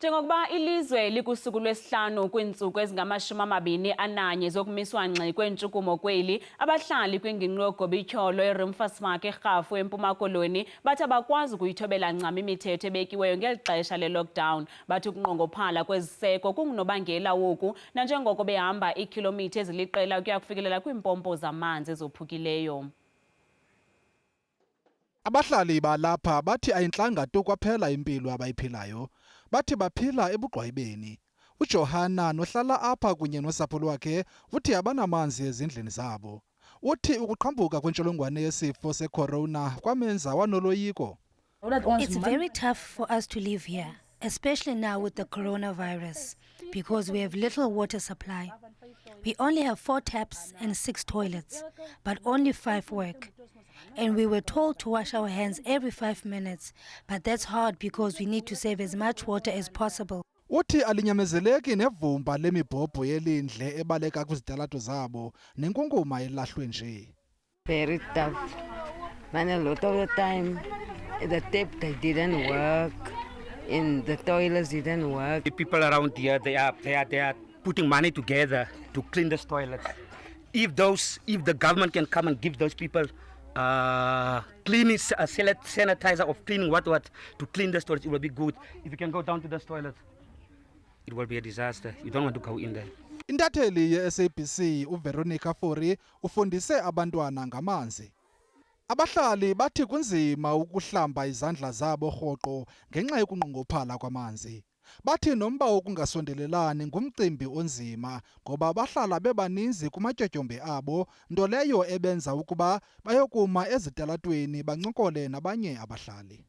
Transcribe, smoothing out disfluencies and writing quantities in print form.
Njengokuba ilizwe likusuku lwesihlanu kwintsuku ezingamashumi amabini ananye zokumiswa ngxi kweentshukumo kweli, abahlali kwingingqi yoogobityholo eRiemvasmaak eRhafu eMpuma Koloni bathi abakwazi ukuyithobela ncam imithetho ebekiweyo ngelixesha leLockdown. Bathi ukunqongophala kweziseko kungunobangela woku, nanjengoko behamba iikhilomitha eziliqela ukuya kufikelela kwiimpompo zamanzi ezophukileyo. Abahlali balapha bathi ayintlanga tu kwaphela impilo abayiphilayo, bathi baphila ebugqwayibeni. uJohana nohlala apha kunye nosapho lwakhe uthi abanamanzi ezindlini zabo. Uthi ukuqhambuka kwentsholongwane yesifo secorona kwamenza wanoloyiko. It's very tough for us to live here, especially now with the coronavirus, because we have little water supply. We only have 4 taps and 6 toilets, but only 5 work. And we were told to wash our hands every 5 minutes, but that's hard because we need to save as much water as possible. Uthi alinyamezeleki nevumba lemibhobho yelindle ebaleka kwizitalato zabo nenkunkuma elahlwe nje. Very tough. Man, a lot of the time, the tap they didn't work, and the toilets didn't work. The people around here, they are putting money together to clean these toilets. If the government can come and give those people cleaning sanitizer of cleaning what to clean the toilets, it will be good. If you can go down to the toilets, it will be a disaster. You don't want to go in there. Intatheli ye-SABC uVeronica Fori ufundise abantwana ngamanzi. Abahlali bathi kunzima ukuhlamba izandla zabo rhoqo ngenxa yokunqongophala kwamanzi. Bathi nomba wokungasondelelani ngumcimbi onzima ngoba bahlala bebaninzi kumatyotyombe abo, nto leyo ebenza ukuba bayokuma ezitalatweni bancokole nabanye abahlali.